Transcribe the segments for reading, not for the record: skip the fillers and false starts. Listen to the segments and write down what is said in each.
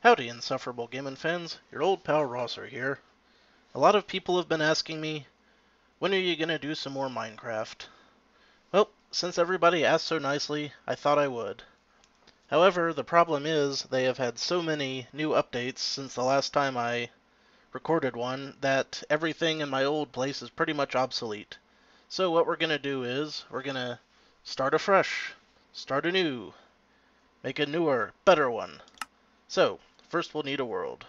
Howdy, insufferable gaming fans. Your old pal Rosser here. A lot of people have been asking me, when are you gonna do some more Minecraft? Well, since everybody asked so nicely, I thought I would. However, the problem is they have had so many new updates since the last time I recorded one that everything in my old place is pretty much obsolete. So what we're gonna do is, we're gonna start afresh, start anew, make a newer, better one. So, first we'll need a world.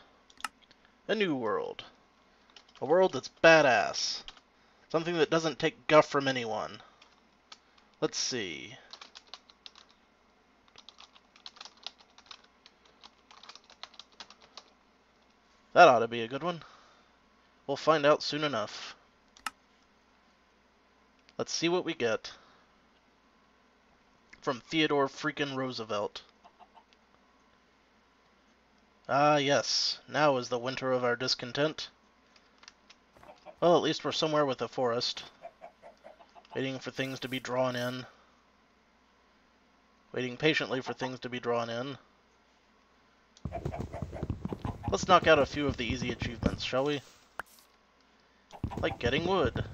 A new world. A world that's badass. Something that doesn't take guff from anyone. Let's see. That ought to be a good one. We'll find out soon enough. Let's see what we get. From Theodore freaking Roosevelt. Ah, yes. Now is the winter of our discontent. Well, at least we're somewhere with a forest. Waiting for things to be drawn in. Waiting patiently for things to be drawn in. Let's knock out a few of the easy achievements, shall we? Like getting wood.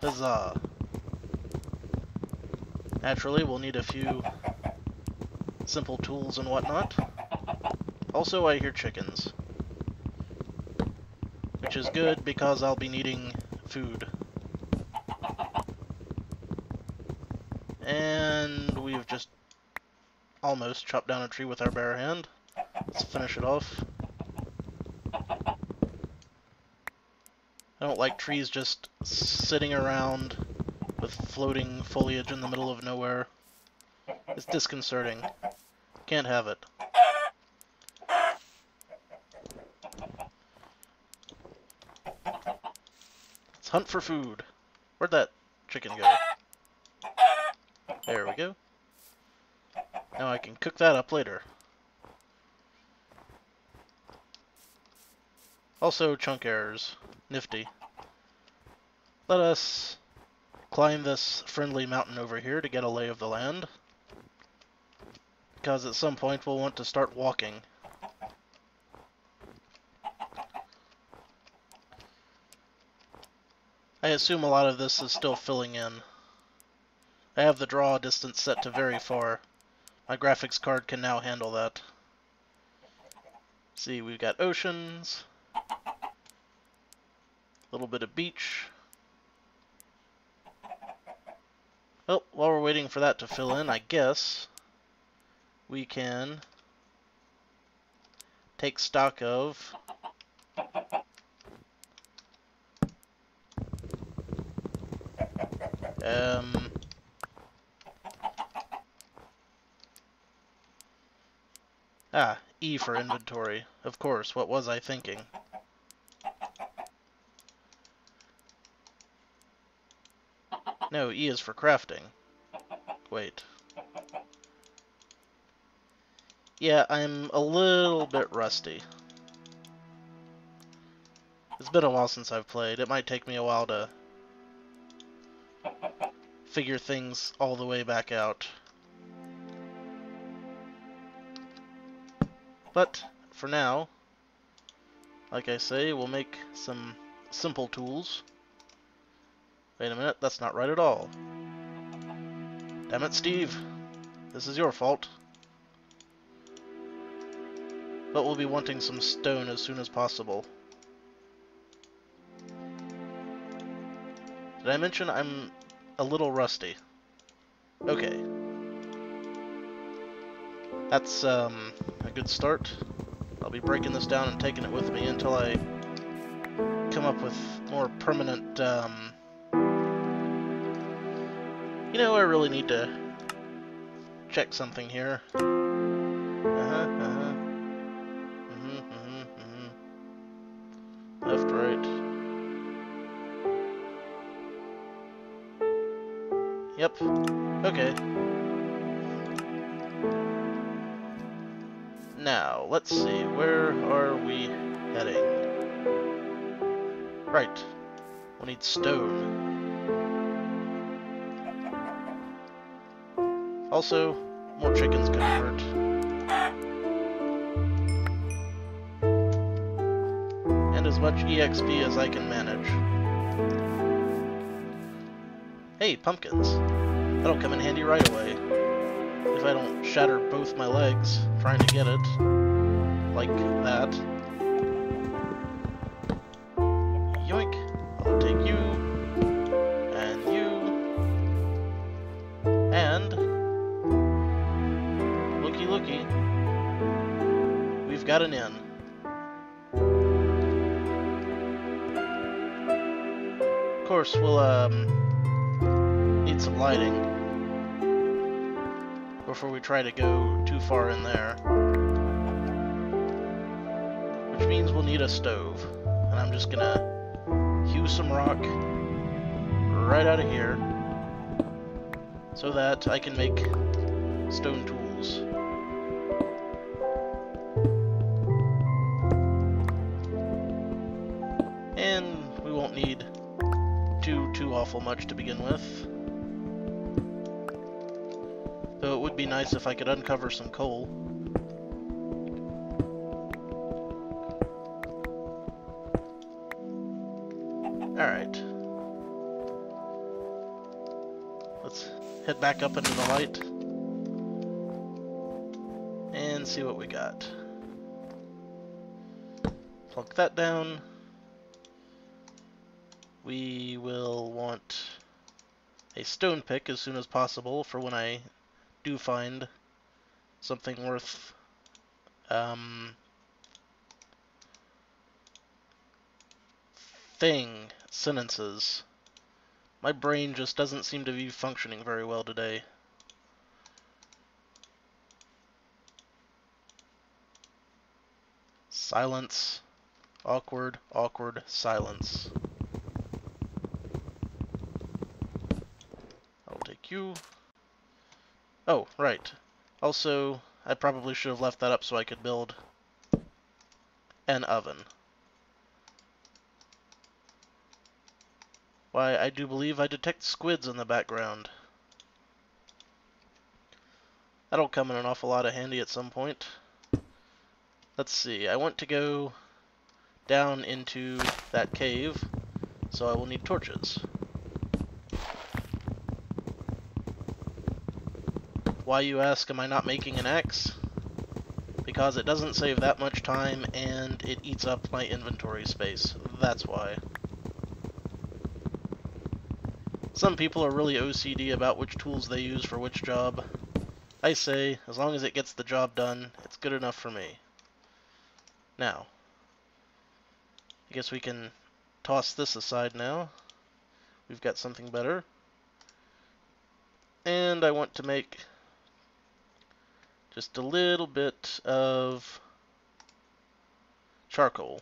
Huzzah. Naturally, we'll need a few simple tools and whatnot. Also, I hear chickens. Which is good because I'll be needing food. And we've just almost chopped down a tree with our bare hand. Let's finish it off. I don't like trees just sitting around with floating foliage in the middle of nowhere. It's disconcerting. Can't have it. Let's hunt for food. Where'd that chicken go? There we go. Now I can cook that up later. Also, chunk errors. Nifty. Let us climb this friendly mountain over here to get a lay of the land. Because at some point we'll want to start walking. I assume a lot of this is still filling in. I have the draw distance set to very far. My graphics card can now handle that. See, we've got oceans. A little bit of beach. Well, while we're waiting for that to fill in, I guess we can take stock of E for inventory. Of course, what was I thinking? No, E is for crafting. Wait. Yeah, I'm a little bit rusty. It's been a while since I've played. It might take me a while to figure things all the way back out. But, for now, like I say, we'll make some simple tools. Wait a minute, that's not right at all. Damn it, Steve. This is your fault. But we'll be wanting some stone as soon as possible. Did I mention I'm a little rusty? Okay. That's a good start. I'll be breaking this down and taking it with me until I come up with more permanent, You know, I really need to check something here. Left, right. Yep. Okay. Now, let's see. Where are we heading? Right. We'll need stone. Also, more chickens couldn't hurt. And as much EXP as I can manage. Hey, pumpkins. That'll come in handy right away. If I don't shatter both my legs trying to get it. Like that. Yoink. I'll take you. And you. And... looky looky. We've got an inn. Of course, we'll, need some lighting before we try to go too far in there. Which means we'll need a stove. And I'm just gonna hew some rock right out of here so that I can make stone tools. And we won't need too awful much to begin with. Though it would be nice if I could uncover some coal. Alright. Let's head back up into the light and see what we got. Plunk that down. We will want a stone pick as soon as possible for when I do find something worth sentences. My brain just doesn't seem to be functioning very well today. Silence. Awkward, awkward silence. I'll take you. Oh, right. Also, I probably should have left that up so I could build an oven. Why, I do believe I detect squids in the background. That'll come in an awful lot of handy at some point. Let's see, I want to go down into that cave, so I will need torches. Why, you ask, am I not making an axe? Because it doesn't save that much time and it eats up my inventory space. That's why. Some people are really OCD about which tools they use for which job. I say, as long as it gets the job done, it's good enough for me. Now, I guess we can toss this aside now. We've got something better. And I want to make just a little bit of charcoal.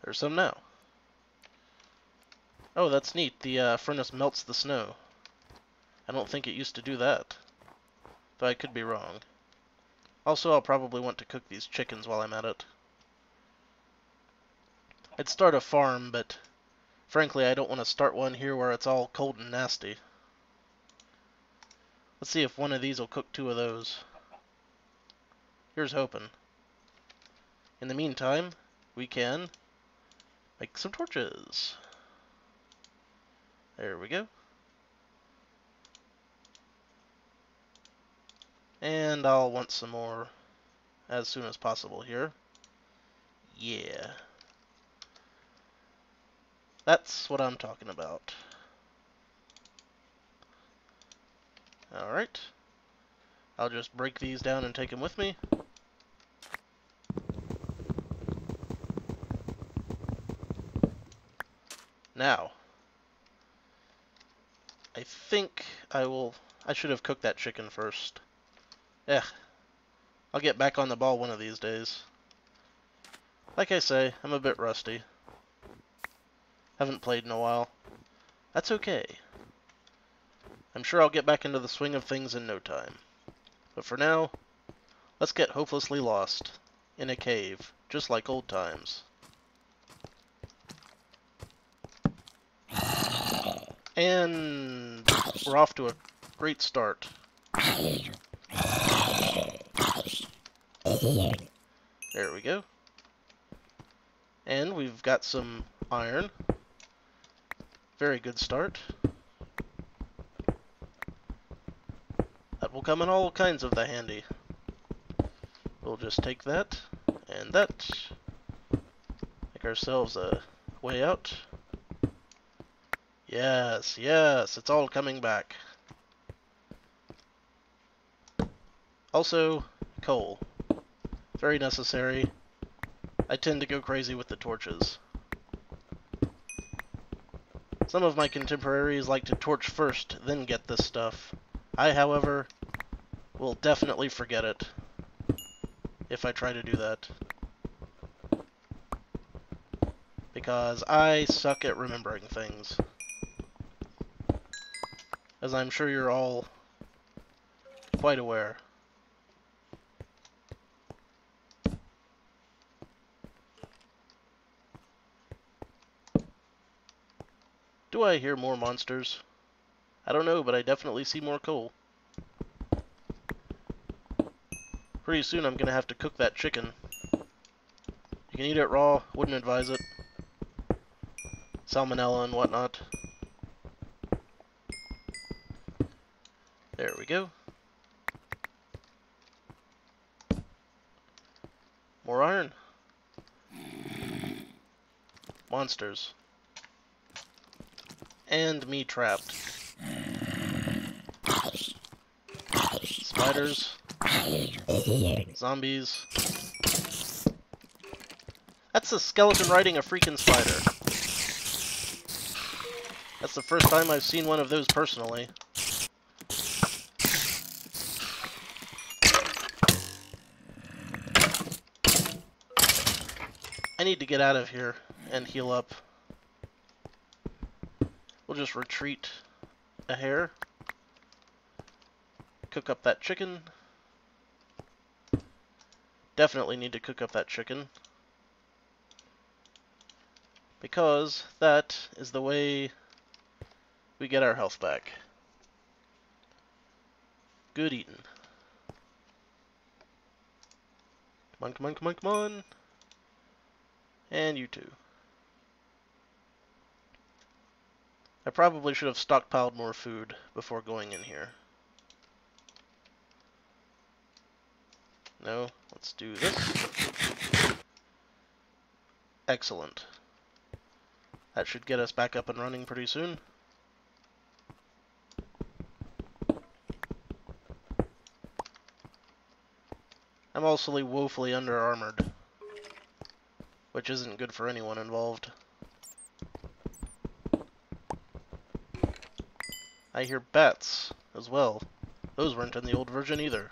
There's some now. Oh, that's neat. The furnace melts the snow. I don't think it used to do that. Though I could be wrong. Also, I'll probably want to cook these chickens while I'm at it. I'd start a farm, but frankly, I don't want to start one here where it's all cold and nasty. Let's see if one of these will cook two of those. Here's hoping. In the meantime, we can make some torches. There we go. And I'll want some more as soon as possible here. Yeah. That's what I'm talking about. Alright. I'll just break these down and take them with me. Now, I think I should have cooked that chicken first. I'll get back on the ball one of these days. Like I say, I'm a bit rusty. Haven't played in a while. That's okay. I'm sure I'll get back into the swing of things in no time. But for now, let's get hopelessly lost in a cave, just like old times. And we're off to a great start. There we go. And we've got some iron. Very good start. That will come in all kinds of the handy. We'll just take that and that. Make ourselves a way out. Yes, yes, it's all coming back. Also, coal. Very necessary. I tend to go crazy with the torches. Some of my contemporaries like to torch first, then get this stuff. I, however, will definitely forget it if I try to do that. Because I suck at remembering things. As I'm sure you're all quite aware. Do I hear more monsters? I don't know, but I definitely see more coal. Pretty soon I'm gonna have to cook that chicken. You can eat it raw, wouldn't advise it. Salmonella and whatnot. There we go. More iron. Monsters. And me trapped. Spiders. Zombies. That's a skeleton riding a freaking spider. That's the first time I've seen one of those personally. I need to get out of here and heal up. We'll just retreat a hair. Cook up that chicken. Definitely need to cook up that chicken. Because that is the way we get our health back. Good eating. Come on, come on, come on, come on. And you too. I probably should have stockpiled more food before going in here. No, let's do this. Excellent. That should get us back up and running pretty soon. I'm also woefully under-armored, which isn't good for anyone involved. I hear bats as well. Those weren't in the old version either.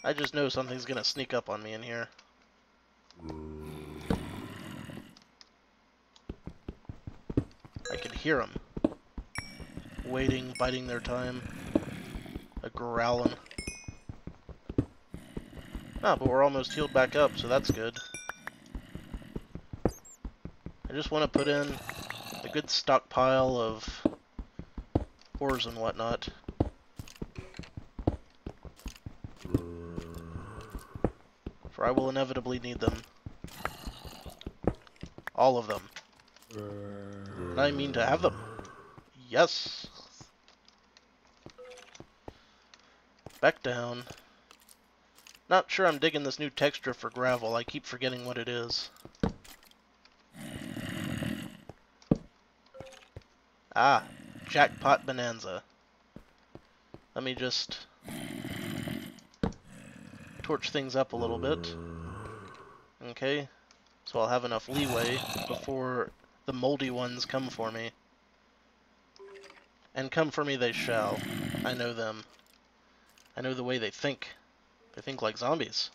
I just know something's gonna sneak up on me in here. I can hear them. Waiting, biding their time. A growling. Ah, but we're almost healed back up, so that's good. I just want to put in a good stockpile of ores and whatnot. For I will inevitably need them. All of them. And I mean to have them. Yes! Back down. Not sure I'm digging this new texture for gravel. I keep forgetting what it is. Ah, jackpot bonanza. Let me just torch things up a little bit. Okay, so I'll have enough leeway before the moldy ones come for me. And come for me they shall. I know them. I know the way they think. They think like zombies.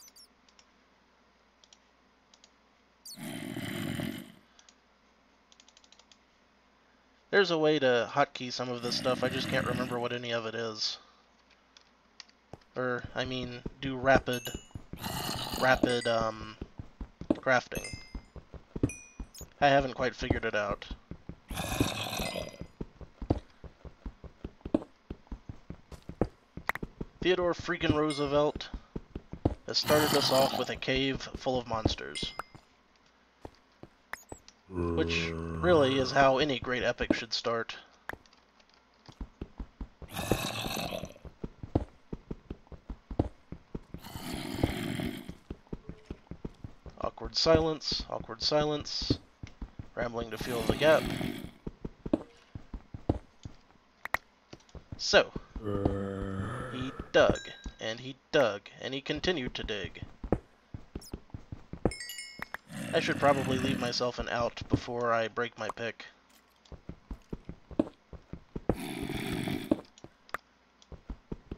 There's a way to hotkey some of this stuff, I just can't remember what any of it is. Or, I mean, do rapid crafting. I haven't quite figured it out. Theodore freaking Roosevelt has started us off with a cave full of monsters. Which really is how any great epic should start. Awkward silence, awkward silence. Rambling to fill the gap. So, he dug, and he dug, and he continued to dig. I should probably leave myself an out before I break my pick.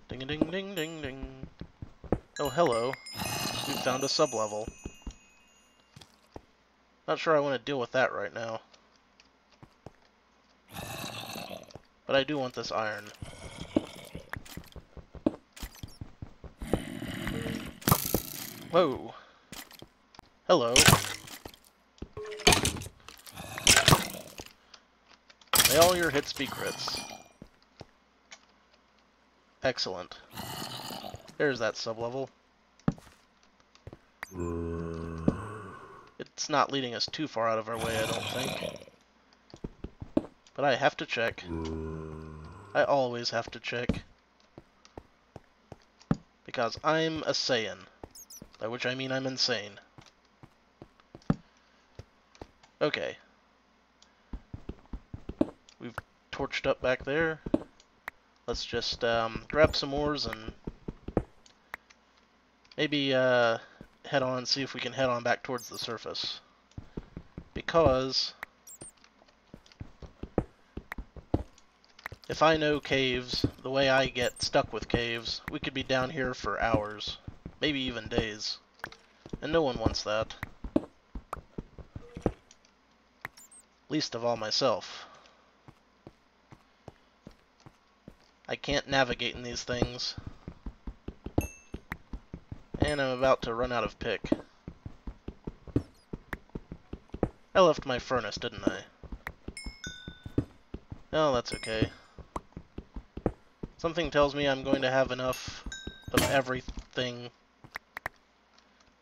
Ding-a-ding-ding-ding-ding. Oh, hello. We found a sublevel. Not sure I want to deal with that right now. But I do want this iron. Whoa. Hello. May all your hits be crits. Excellent. There's that sublevel. It's not leading us too far out of our way, I don't think. But I have to check. I always have to check. Because I'm a Saiyan. By which I mean I'm insane. Okay. We've torched up back there. Let's just grab some ores and maybe head on, see if we can head on back towards the surface. Because if I know caves, the way I get stuck with caves, we could be down here for hours, maybe even days. And no one wants that. Least of all myself. I can't navigate in these things. And I'm about to run out of pick. I left my furnace, didn't I? Oh, that's okay. Something tells me I'm going to have enough of everything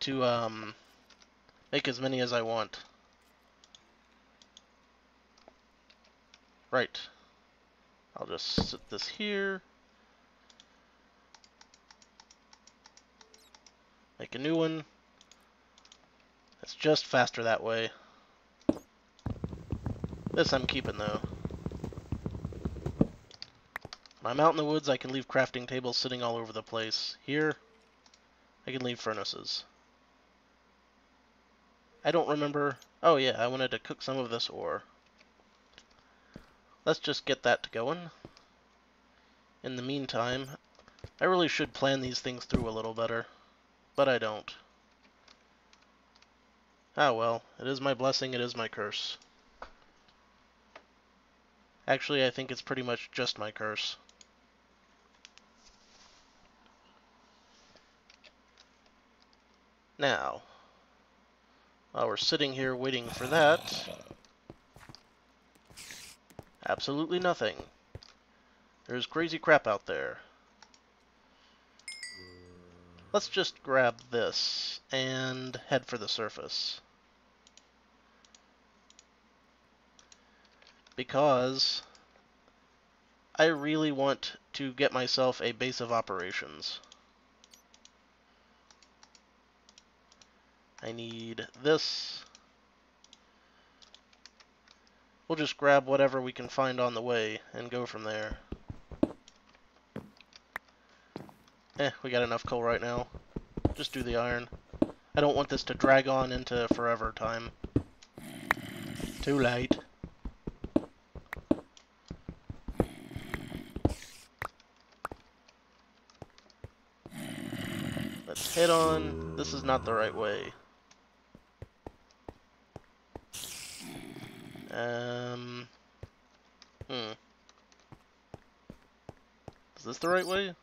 to make as many as I want. Right. I'll just sit this here. Make a new one. It's just faster that way. This I'm keeping though. When I'm out in the woods, I can leave crafting tables sitting all over the place. Here, I can leave furnaces. I don't remember... Oh yeah, I wanted to cook some of this ore. Let's just get that going. In the meantime, I really should plan these things through a little better. But I don't. Ah well, it is my blessing, it is my curse. Actually, I think it's pretty much just my curse. Now, while we're sitting here waiting for that, absolutely nothing. There's crazy crap out there. Let's just grab this and head for the surface. Because I really want to get myself a base of operations. I need this. We'll just grab whatever we can find on the way and go from there. We got enough coal right now. Just do the iron. I don't want this to drag on into forever time. Too late. Let's head on. This is not the right way. Is this the right way?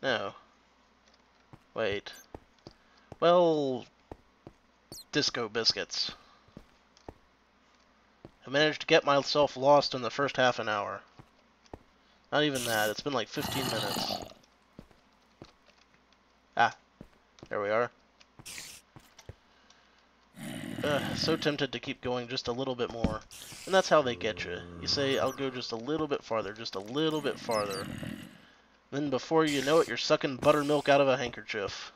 No. Wait. Well, disco biscuits. I managed to get myself lost in the first half an hour. Not even that, it's been like 15 minutes. Ah, there we are. So tempted to keep going just a little bit more. And that's how they get you. You say, I'll go just a little bit farther, just a little bit farther. Then before you know it, you're sucking buttermilk out of a handkerchief.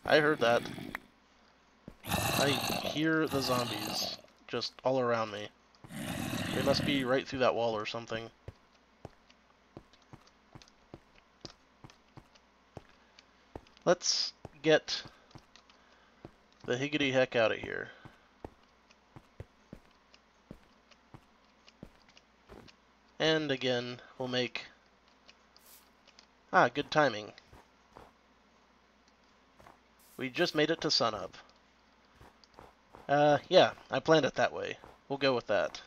I heard that. I hear the zombies just all around me. They must be right through that wall or something. Let's get the higgity heck out of here. And again, we'll make... Ah, good timing. We just made it to sunup. Yeah, I planned it that way. We'll go with that.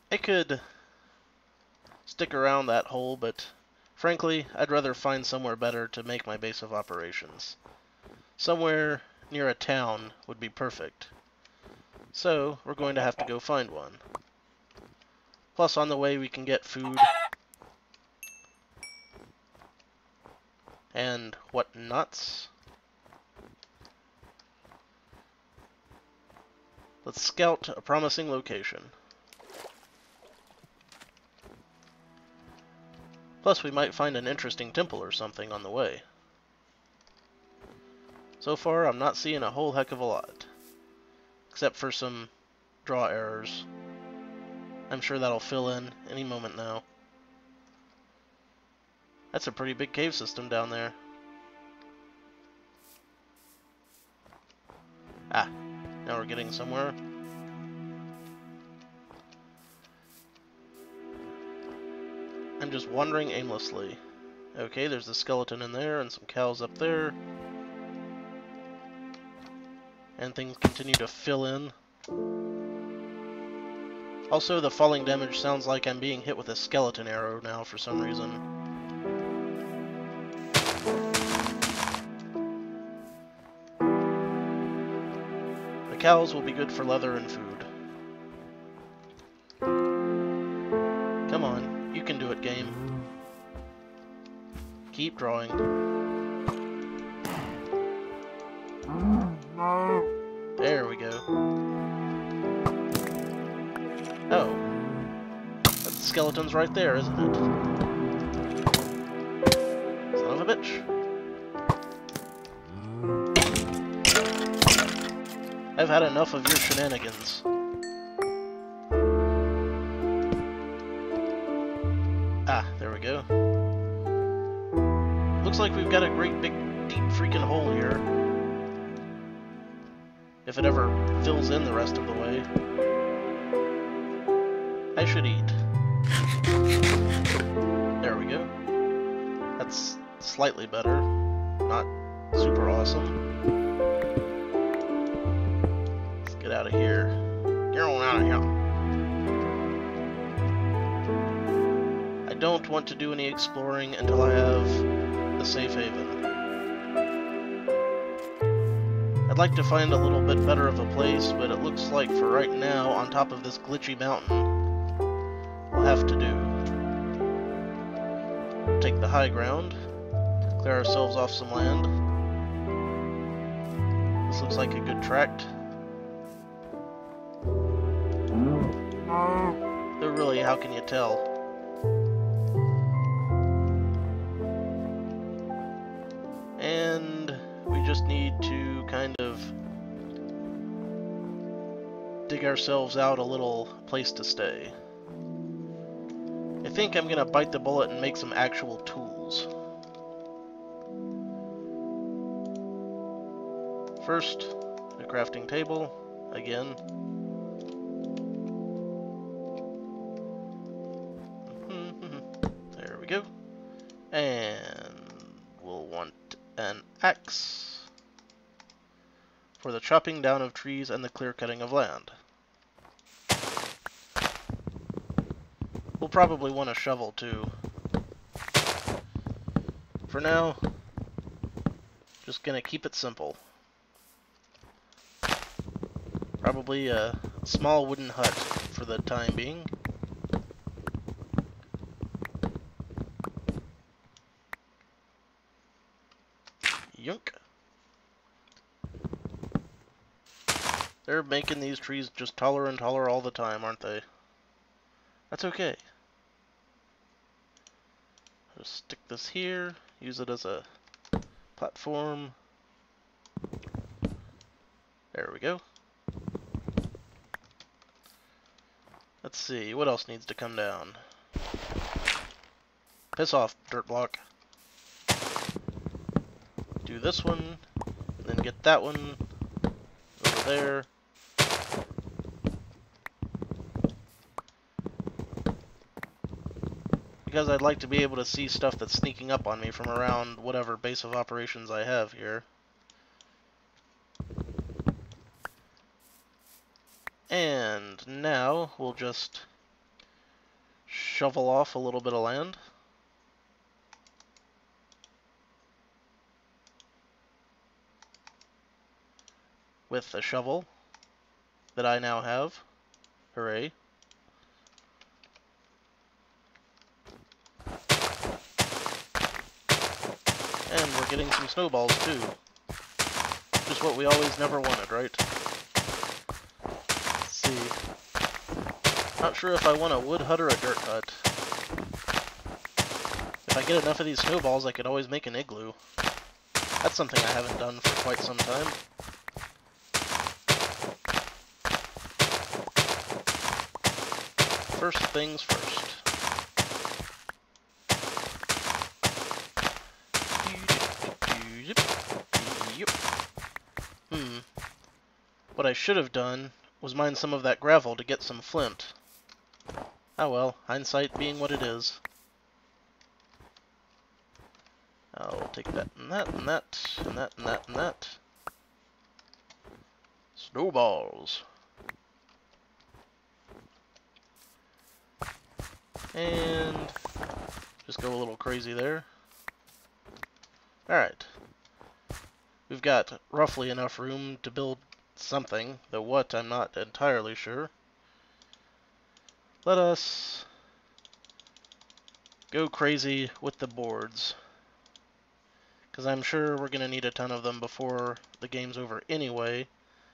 I could stick around that hole, but frankly, I'd rather find somewhere better to make my base of operations. Somewhere near a town would be perfect. So, we're going to have to go find one. Plus, on the way, we can get food and whatnots. Let's scout a promising location. Plus, we might find an interesting temple or something on the way. So far, I'm not seeing a whole heck of a lot. Except for some draw errors. I'm sure that'll fill in any moment now. That's a pretty big cave system down there. Ah, now we're getting somewhere. I'm just wandering aimlessly. Okay, there's a skeleton in there and some cows up there. And things continue to fill in. Also, the falling damage sounds like I'm being hit with a skeleton arrow now for some reason. The cows will be good for leather and food. Come on, you can do it, game. Keep drawing. There we go. Oh. That skeleton's right there, isn't it? Son of a bitch. I've had enough of your shenanigans. Ah, there we go. Looks like we've got a great big deep freaking hole here. If it ever fills in the rest of the way. I should eat. There we go. That's slightly better. Not super awesome. Let's get out of here. Get on out of here. I don't want to do any exploring until I have the safe haven. I'd like to find a little bit better of a place, but it looks like for right now, on top of this glitchy mountain, we'll have to do. Take the high ground, clear ourselves off some land. This looks like a good tract. Though really, how can you tell? And we just need to kind of dig ourselves out a little place to stay. I think I'm gonna bite the bullet and make some actual tools. First, a crafting table, again. There we go. And we'll want an axe for the chopping down of trees and the clear cutting of land. We'll probably want a shovel too. For now, just gonna keep it simple. Probably a small wooden hut for the time being. Yunk. They're making these trees just taller and taller all the time, aren't they? That's okay. Just stick this here, use it as a platform. There we go. Let's see, what else needs to come down? Piss off, dirt block. Do this one, and then get that one over there. Because I'd like to be able to see stuff that's sneaking up on me from around whatever base of operations I have here. And now we'll just shovel off a little bit of land. With a shovel that I now have. Hooray. And we're getting some snowballs too. Just what we always never wanted, right? Let's see. Not sure if I want a wood hut or a dirt hut. If I get enough of these snowballs, I could always make an igloo. That's something I haven't done for quite some time. First things first. What I should have done was mine some of that gravel to get some flint. Ah well, hindsight being what it is. I'll take that and that and that and that and that and that. Snowballs. And just go a little crazy there. Alright. We've got roughly enough room to build something, though what I'm not entirely sure. Let us go crazy with the boards, because I'm sure we're going to need a ton of them before the game's over anyway,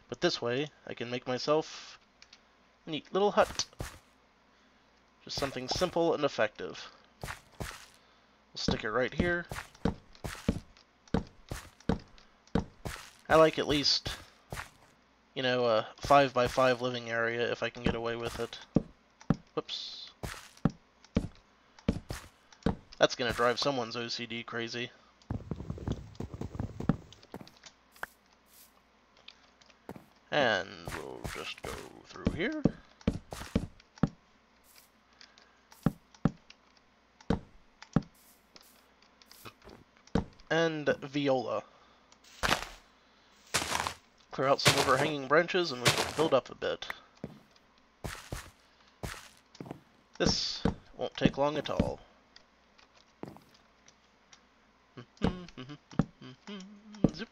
but this way I can make myself a neat little hut. Just something simple and effective. We'll stick it right here. I like at least, you know, a 5x5 living area if I can get away with it. Whoops. That's gonna drive someone's OCD crazy. And we'll just go through here. And viola. Clear out some overhanging branches and we can build up a bit. This won't take long at all. Zip.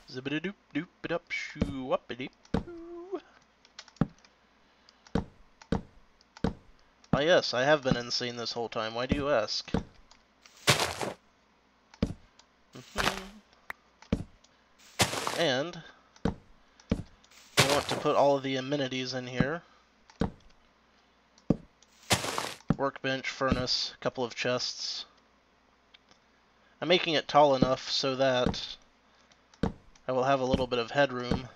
Zibbity doop doop it up shoo up it doo. Ah yes, I have been insane this whole time. Why do you ask? And I want to put all of the amenities in here. Workbench, furnace, a couple of chests. I'm making it tall enough so that I will have a little bit of headroom.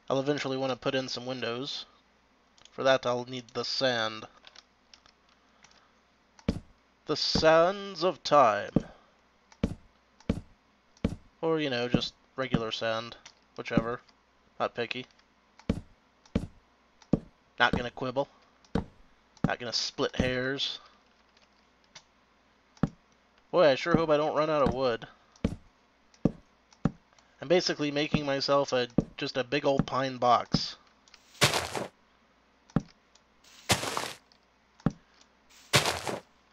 I'll eventually want to put in some windows. For that I'll need the sand. The sands of time. Or, you know, just regular sand. Whichever. Not picky. Not gonna quibble. Not gonna split hairs. Boy, I sure hope I don't run out of wood. I'm basically making myself just a big old pine box.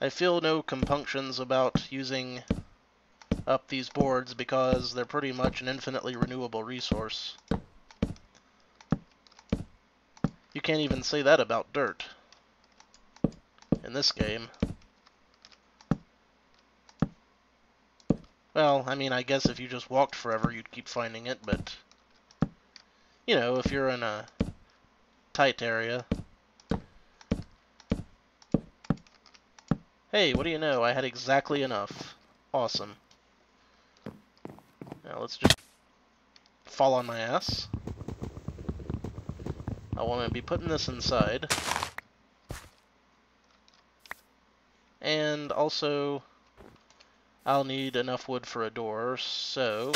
I feel no compunctions about using up these boards because they're pretty much an infinitely renewable resource. You can't even say that about dirt in this game. Well, I mean, I guess if you just walked forever, you'd keep finding it, but, you know, if you're in a tight area. Hey, what do you know? I had exactly enough. Awesome. Now let's just fall on my ass. I want to be putting this inside. And also, I'll need enough wood for a door, so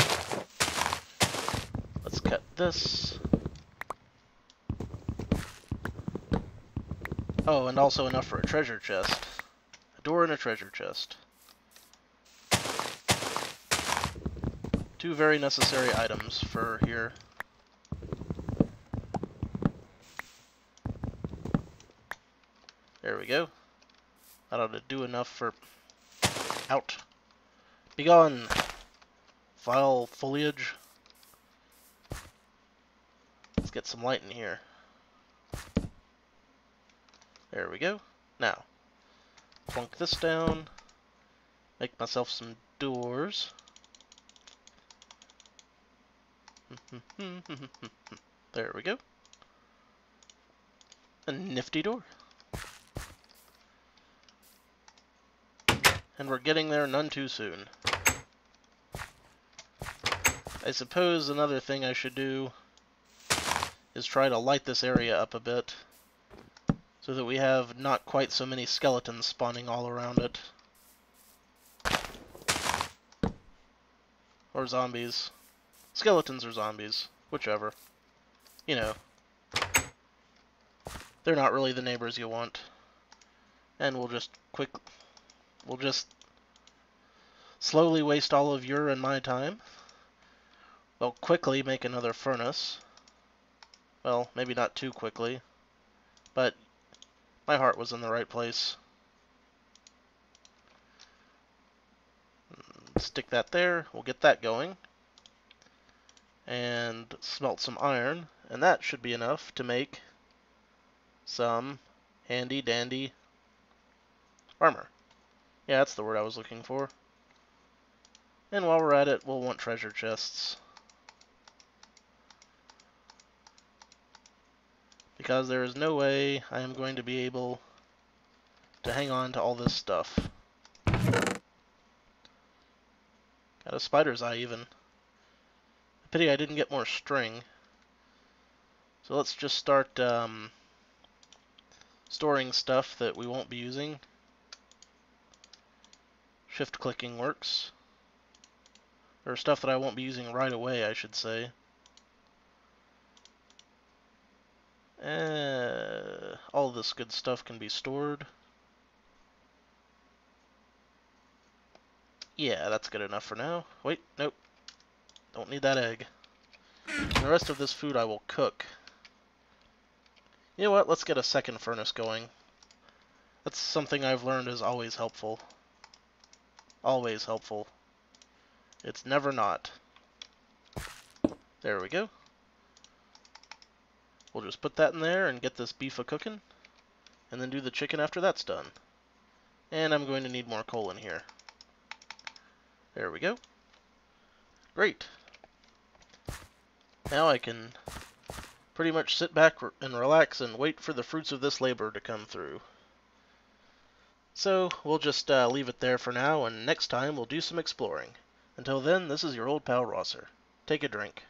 let's cut this. Oh, and also enough for a treasure chest. A door and a treasure chest. 2 very necessary items for here. There we go. That ought to do enough for... Out. Begone, vile foliage. Let's get some light in here. There we go. Now, plunk this down. Make myself some doors. There we go. A nifty door. And we're getting there none too soon. I suppose another thing I should do is try to light this area up a bit, so that we have not quite so many skeletons spawning all around it. Or zombies. Skeletons or zombies. Whichever. You know. They're not really the neighbors you want. And we'll just slowly waste all of your and my time. We'll quickly make another furnace. Well, maybe not too quickly, but my heart was in the right place. Stick that there, we'll get that going. And smelt some iron, and that should be enough to make some handy-dandy armor. Yeah, that's the word I was looking for. And while we're at it, we'll want treasure chests. Because there is no way I am going to be able to hang on to all this stuff. Got a spider's eye even. Pity I didn't get more string. So let's just start storing stuff that we won't be using. Shift clicking works. Or stuff that I won't be using right away, I should say. All this good stuff can be stored. Yeah, that's good enough for now. Wait, nope. Don't need that egg. The rest of this food I will cook. You know what? Let's get a second furnace going. That's something I've learned is always helpful. Always helpful. It's never not. There we go. We'll just put that in there and get this beef a-cooking. And then do the chicken after that's done. And I'm going to need more coal in here. There we go. Great. Now I can pretty much sit back and relax and wait for the fruits of this labor to come through. So we'll just leave it there for now, and next time we'll do some exploring. Until then, this is your old pal Rosser. Take a drink.